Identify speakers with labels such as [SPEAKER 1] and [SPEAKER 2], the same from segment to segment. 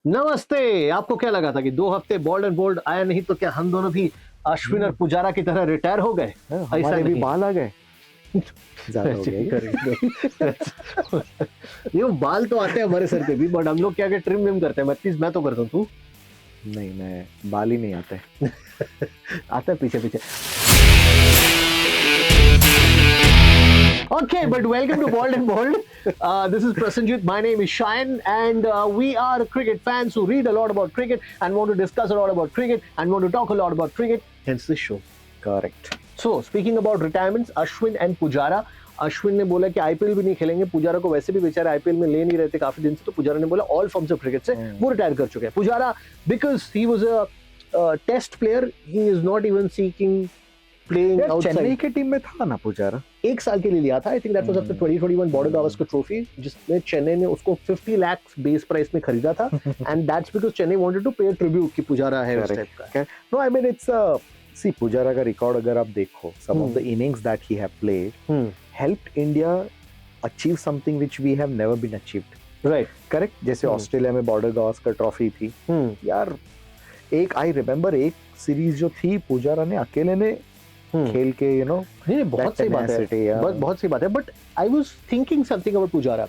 [SPEAKER 1] नमस्ते। आपको क्या लगा था कि 2 हफ्ते बोल्ड एंड बोल्ड आया नहीं तो क्या हम दोनों भी अश्विन और
[SPEAKER 2] हुँ,
[SPEAKER 1] पुजारा की तरह रिटायर हो गए? ऐसा
[SPEAKER 2] हमारे भी
[SPEAKER 1] नहीं।
[SPEAKER 2] बाल आ गए, ज़्यादा हो
[SPEAKER 1] ऐसे
[SPEAKER 2] गया
[SPEAKER 1] नहीं
[SPEAKER 2] ये?
[SPEAKER 1] करेंगे। ये बाल तो आते हैं हमारे सर पे भी, बट हम लोग क्या ट्रिम विम करते हैं। एटलीस्ट मैं तो करता हूँ। तू?
[SPEAKER 2] नहीं, मैं बाल ही नहीं आते।
[SPEAKER 1] आता है पीछे-पीछे। Okay, but welcome to Bold and Bold. This is Prasenjit. My name is Shayan, and we are cricket fans who read a lot about cricket and want to discuss a lot about cricket and want to talk a lot about cricket. Hence this show.
[SPEAKER 2] Correct.
[SPEAKER 1] So, speaking about retirements, Ashwin and Pujara. Ashwin ने बोला कि IPL भी नहीं खेलेंगे, पुजारा को वैसे भी बेचारे आईपीएल में ले नहीं रहते काफी दिन से, तो पुजारा ने बोला ऑल फॉर्म्स ऑफ क्रिकेट से वो रिटायर कर चुके हैं। Pujara because he was a test player, he is not even seeking playing
[SPEAKER 2] यार चेन्नई
[SPEAKER 1] आउटसाइड।
[SPEAKER 2] की टीम में था ना पुजारा?
[SPEAKER 1] 1 साल के लिए लिया था। I think that was after 2021 border Gavaskar trophy, जिसमें चेन्नई ने उसको 50 लाख बेस प्राइस में खरीदा था। And that's because Chennai wanted to pay tribute कि पुजारा है उस टाइप का।
[SPEAKER 2] No I mean it's see Pujara का रिकॉर्ड अगर आप देखो, some of the innings that he have played helped India achieve something which we have never been achieved.
[SPEAKER 1] Right.
[SPEAKER 2] Correct. जैसे Australia में बॉर्डर गावस्कर ट्रॉफी थी यार, एक आई रिमेम्बर एक सीरीज जो थी पुजारा ने अकेले ने खेल के
[SPEAKER 1] नहीं, बहुत सही बात है, बहुत सही बात है। But I was thinking something about Pujara,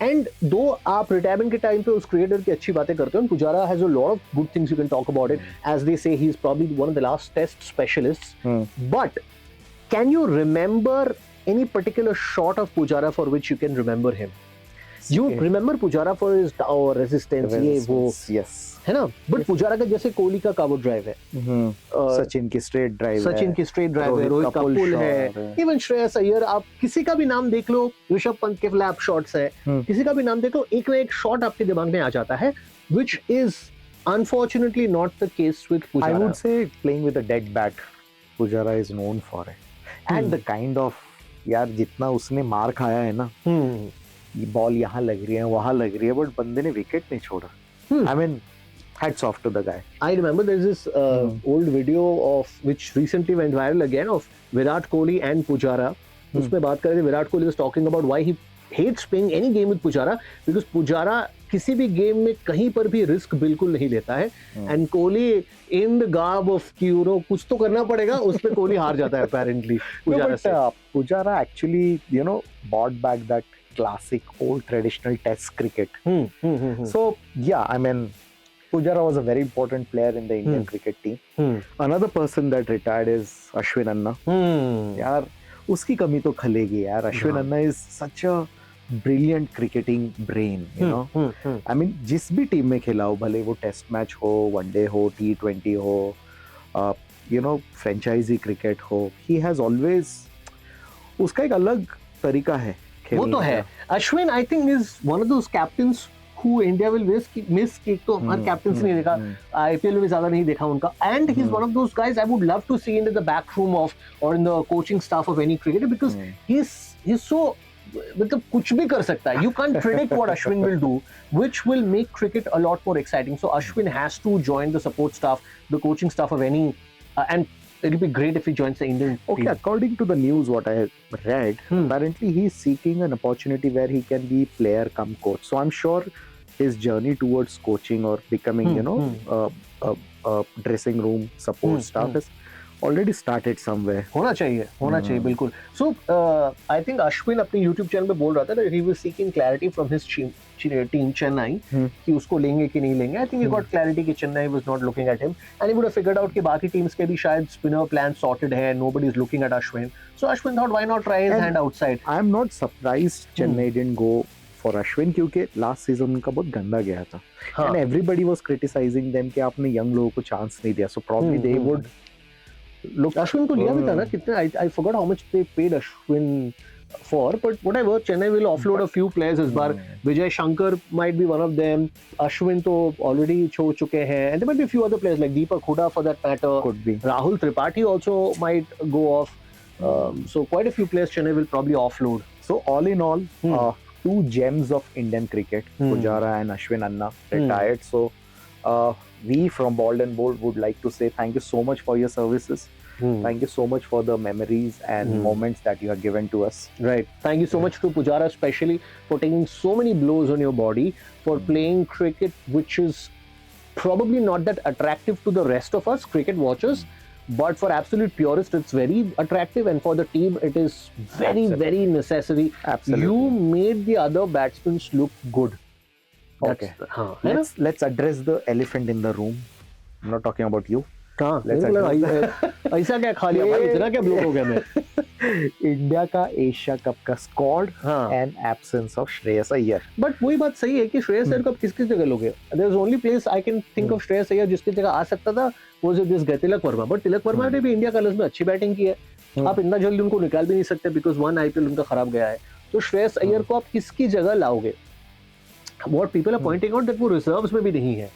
[SPEAKER 1] and दो आप रिटायरमेंट के टाइम पे उस क्रिएटर की अच्छी बातें करते हो, Pujara has a lot of good things you can talk about it. As they say he is probably one of the last test specialists, but can you remember any particular shot of Pujara for which you can remember him? You remember Pujara for his resistance, ये वो,
[SPEAKER 2] yes,
[SPEAKER 1] है ना? But Pujara का जैसे कोहली का cover drive है,
[SPEAKER 2] सचिन की straight drive है,
[SPEAKER 1] सचिन की स्ट्रेट ड्राइव है, रोहित का पुल है, इवन श्रेयस अय्यर, आप किसी का भी नाम देख लो, ऋषभ पंत के फ्लैप शॉट्स है, किसी का भी नाम देख लो, एक ना एक शॉट आपके दिमाग में आ जाता है, which is unfortunately not the case with Pujara.
[SPEAKER 2] I would say playing with a dead bat, Pujara is known for it. And the kind of यार जितना उसने मार खाया है ना, ये बॉल यहाँ लग रही है वहां लग रही है, बट बंदे ने विकेट नहीं छोड़ा। I mean, hats off to the guy.
[SPEAKER 1] I remember there's this old video of which recently went viral again of Virat Kohli and Pujara. उसमें बात कर रहे थे, Virat Kohli was talking about why he hates playing any game with Pujara because Pujara किसी भी game में कहीं पर भी रिस्क बिल्कुल नहीं लेता है, and Kohli in the garb of कि कुछ तो करना पड़ेगा, उस पे कोहली हार जाता है apparently पुजारा से।
[SPEAKER 2] Pujara actually brought back that classic old traditional test cricket. So yeah, I mean Pujara was a very important player in the Indian cricket team. Another person that retired is Ashwin Anna. यार उसकी कमी तो खलेगी यार। Ashwin Anna is such a brilliant cricketing brain, you know. I mean जिस भी team में खेला हो, भले वो टेस्ट मैच हो, वनडे हो, T20 हो, फ्रेंचाइजी क्रिकेट हो, he has always, उसका एक अलग तरीका है खेलने का।
[SPEAKER 1] वो तो है। Ashwin I think is one of those captains who India will miss कि तो हमारे कैप्टन से नहीं देखा, आईपीएल में ज्यादा नहीं देखा उनका, and he's one of those guys I would love to see into the back room of or in the coaching staff of any cricketer because he's so, मतलब कुछ भी कर सकता है। You can't predict what Ashwin will do, which will make cricket a lot more exciting. So Ashwin has to join the support staff, the coaching staff of any, and it'll be great if he joins the Indian team.
[SPEAKER 2] According to the news, what I read, apparently he's seeking an opportunity where he can be player come coach. So I'm sure his journey towards coaching or becoming, a dressing room support staff is already started somewhere.
[SPEAKER 1] होना चाहिए बिल्कुल। So I think Ashwin अपने YouTube channel पे बोल रहा था that he was seeking clarity from his team Chennai कि उसको लेंगे कि नहीं लेंगे। I think he got clarity कि Chennai was not looking at him and he would have figured out कि बाकी टीम्स के भी शायद spinner plan sorted है, nobody is looking at Ashwin. So Ashwin thought why not try his hand outside.
[SPEAKER 2] I am not surprised Chennai didn't go for Ashwin क्योंकि last season उनका बहुत गंदा गया था, and everybody was criticizing them कि आपने young लोगों को चांस नहीं दिया, so probably they would look.
[SPEAKER 1] Ashwin को लिया भी था ना कितने, I forgot how much they paid Ashwin for, but whatever, Chennai will offload a few players इस बार। Vijay Shankar might be one of them, Ashwin तो already छोड़ चुके हैं, and there might be a few other players like Deepak Hooda for that matter,
[SPEAKER 2] could be
[SPEAKER 1] Rahul Tripathi also might go off, so quite a few players Chennai will probably offload.
[SPEAKER 2] So all in all, two gems of Indian cricket, Pujara and Ashwin Anna retired. So we from Bold and Bold would like to say thank you so much for your services. Thank you so much for the memories and moments that you have given to us.
[SPEAKER 1] Right. Thank you so much to Pujara, especially for taking so many blows on your body, for playing cricket, which is probably not that attractive to the rest of us cricket watchers. But for absolute purists, it's very attractive, and for the team, it is very, very necessary.
[SPEAKER 2] Absolutely.
[SPEAKER 1] You made the other batsmen look good.
[SPEAKER 2] Okay. Let's address the elephant in the room. I'm not talking about you.
[SPEAKER 1] ऐसा क्या खा लिया भाई, इतना क्या blow हो गया मैं?
[SPEAKER 2] इंडिया का एशिया कप का squad and absence of Shreyas Iyer.
[SPEAKER 1] But वही बात सही है कि श्रेयस अय्यर को आप किसकी जगह लोगे? There is only place I can think of Shreyas Iyer जिसकी जगह आ सकता था, वो जो दिस तिलक वर्मा. बट तिलक वर्मा ने भी इंडिया कलर्स में अच्छी बैटिंग की है. आप इतना जल्दी उनको निकाल भी नहीं सकते बिकॉज वन आईपीएल उनका खराब गया है. तो श्रेयस अय्यर को आप किसकी जगह लाओगे? What people are pointing out that वो रिजर्व्स में भी नहीं है.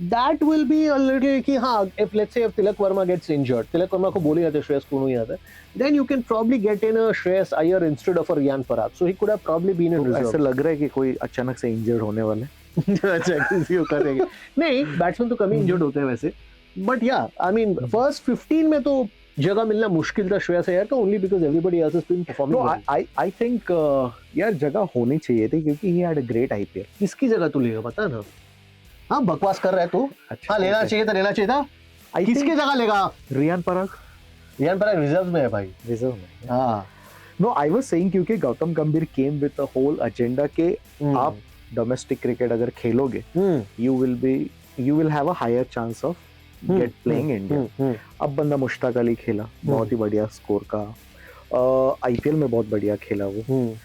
[SPEAKER 1] That will be a little कि हाँ, if let's say if Tilak Verma gets injured, Tilak Verma को बोले जाते श्रेयस को नहीं आता, then you can probably get in a Shreyas Iyer instead of a Riyan Parag. So he could have probably been in reserve.
[SPEAKER 2] ऐसा लग रहा है कि कोई अचानक से इंजर्ड होने वाले.
[SPEAKER 1] अच्छा, किसी को करेंगे. नहीं, बैट्समैन तो कम ही इंजर्ड होते हैं वैसे. But yeah, I mean, first 15 में तो जगह मिलना मुश्किल था श्रेयस अय्यर का, only because everybody else has been performing.
[SPEAKER 2] No, I think यार जगह होनी चाहिए थी क्योंकि he had a great IPL.
[SPEAKER 1] किसकी जगह तू लेगा पता ना? हाँ, बकवास कर रहा है तू. हाँ, लेना चाहिए था. किसकी जगह लेगा?
[SPEAKER 2] रियान पराग
[SPEAKER 1] रिजर्व में है भाई.
[SPEAKER 2] रिजर्व में.
[SPEAKER 1] हाँ.
[SPEAKER 2] नो, आई वाज सेइंग क्योंकि Gautam Gambhir came with a whole agenda के आप डोमेस्टिक क्रिकेट अगर खेलोगे, you will have a higher chance of get playing India. अब बंदा मुश्ताक अली खेला, बहुत ही बढ़िया स्कोर का. आईपीएल में बहुत बढ़िया खेला वो.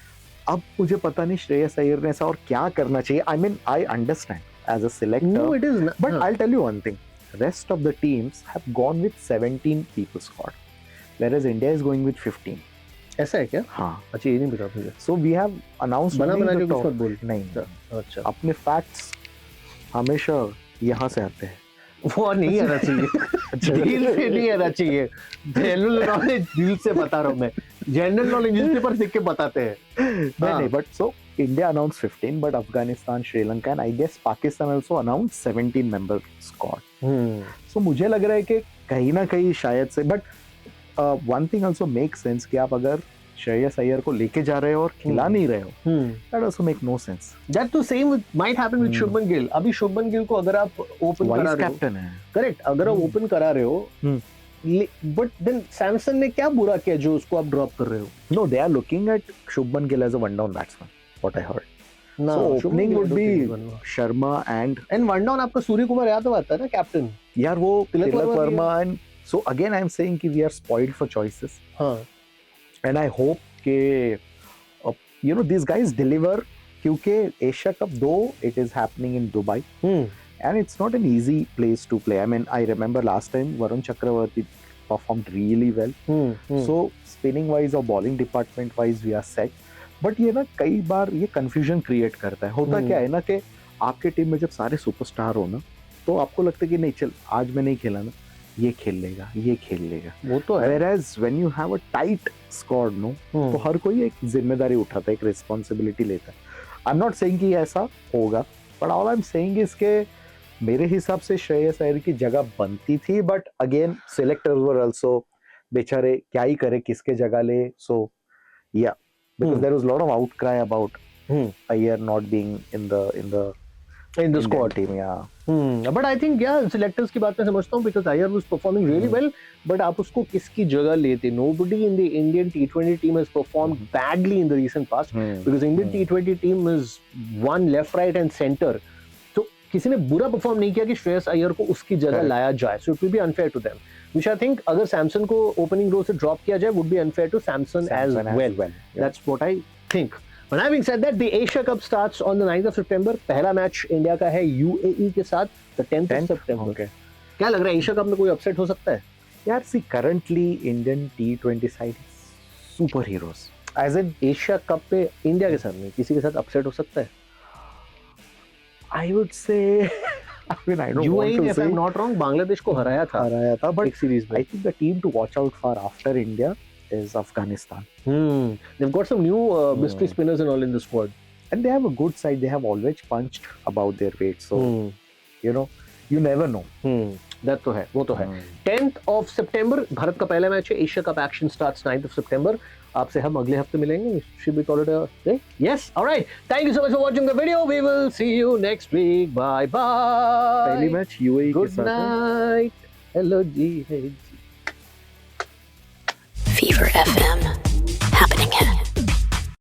[SPEAKER 2] अब मुझे पता नहीं श्रेयस अय्यर ने ऐसा और क्या करना चाहिए. I mean I understand as a selector.
[SPEAKER 1] No, it is not.
[SPEAKER 2] But I'll tell you one thing. Rest of the teams have gone with 17 people squad, whereas India is going with 15.
[SPEAKER 1] ऐसा है क्या?
[SPEAKER 2] हाँ.
[SPEAKER 1] अच्छा, ये नहीं पता मुझे.
[SPEAKER 2] So we have announced.
[SPEAKER 1] बना के कुछ मत बोल.
[SPEAKER 2] नहीं.
[SPEAKER 1] अच्छा.
[SPEAKER 2] अपने facts हमेशा यहाँ से आते हैं.
[SPEAKER 1] वो नहीं आना चाहिए. दिल से नहीं आना चाहिए. जनरल नॉलेज दिल से बता रहा हूँ मैं. जनरल नॉलेज न्यूज़पेपर देख के बताते हैं.
[SPEAKER 2] नहीं, but so India announced 15, but Afghanistan, Sri Lanka, and I guess Pakistan also announced 17 member squad. So मुझे लग रहा है कि कहीं ना कहीं शायद से, but one thing also makes sense कि आप अगर श्रेयस अय्यर को लेके जा रहे हो और खिला नहीं रहे हो, that also make no sense.
[SPEAKER 1] That the same might happen with Shubman Gill. अभी शुभमन गिल को अगर आप ओपन करा रहे हो,
[SPEAKER 2] कैप्टन है.
[SPEAKER 1] करेक्ट, अगर आप ओपन करा रहे हो, but then सैमसन ने क्या बुरा किया जो उसको आप ड्रॉप कर रहे हो?
[SPEAKER 2] No, they are looking at Shubman Gill as a one down batsman. What I heard.
[SPEAKER 1] No,
[SPEAKER 2] so opening would be Sharma and
[SPEAKER 1] one down आपका सूर्य कुमार यादव आता है ना कैप्टन.
[SPEAKER 2] यार वो Tilak Varma and so again I am saying कि we are spoiled for choices.
[SPEAKER 1] हाँ.
[SPEAKER 2] And I hope कि you know these guys deliver क्योंकि Asia Cup though it is happening in Dubai and it's not an easy place to play. I mean I remember last time Varun Chakravarti performed really well. So spinning wise or bowling department wise we are set. But ये ना कई बार ये confusion create करता है. होता क्या है ना कि आपके टीम में जब सारे सुपरस्टार हो ना तो आपको लगता है कि नहीं चल आज मैं नहीं खेला ना, ये खेल लेगा.
[SPEAKER 1] वो तो है.
[SPEAKER 2] Whereas when you have a tight squad no, तो हर कोई एक जिम्मेदारी उठाता है, एक रिस्पॉन्सिबिलिटी लेता है. आई एम नॉट सेइंग कि ऐसा होगा, but all I am saying is के मेरे हिसाब से श्रेयस अय्यर की जगह बनती थी. But again selectors were also बेचारे क्या ही करे, किसके जगह ले. सो या because there was a lot of outcry about Iyer not being in the
[SPEAKER 1] squad
[SPEAKER 2] team. Yeah.
[SPEAKER 1] But I think yeah, selectors की बात मैं समझता हूँ because Iyer was performing really well. But आप उसको किसकी जगह लेते? Nobody in the Indian T20 team has performed badly in the recent past because Indian T20 team is one left, right and center. तो किसी ने बुरा परफॉर्म नहीं किया कि श्रेयस अय्यर को उसकी जगह लाया जाए. So it will be unfair to them. Which I think अगर सैमसन को ओपनिंग रो से ड्रॉप किया जाए would be unfair to Samson as well. Yeah. That's what I think. But having said that, the Asia Cup starts on the 9th of September. पहला match India का है UAE के साथ the 10th of September.
[SPEAKER 2] Okay.
[SPEAKER 1] क्या लग रहा है Asia cup में कोई अपसेट हो सकता है?
[SPEAKER 2] यार see currently Indian T20 side is super heroes.
[SPEAKER 1] As in Asia cup पे इंडिया के साथ में किसी के साथ अपसेट हो सकता है?
[SPEAKER 2] I would say I mean, I don't want to
[SPEAKER 1] if I'm not wrong, Bangladesh को हराया था
[SPEAKER 2] but
[SPEAKER 1] एक सीरीज में.
[SPEAKER 2] I think the team to watch out for after India is Afghanistan.
[SPEAKER 1] They've got some new mystery spinners and all in the squad.
[SPEAKER 2] And they have a good side. They have always punched above their weight. So, you know, You never know.
[SPEAKER 1] That तो है, वो तो है. 10th of September Bharat का पहला match है. Asia cup action starts 9th of September. आपसे हम अगले हफ्ते मिलेंगे. Should we call it a day? Yes. All right. Thank you so much for watching the video. We will see you next week. Bye bye.
[SPEAKER 2] पहली match UAE के
[SPEAKER 1] Good
[SPEAKER 2] साथ है.
[SPEAKER 1] night. Hello जी. Hey जी.
[SPEAKER 3] Fever FM happening.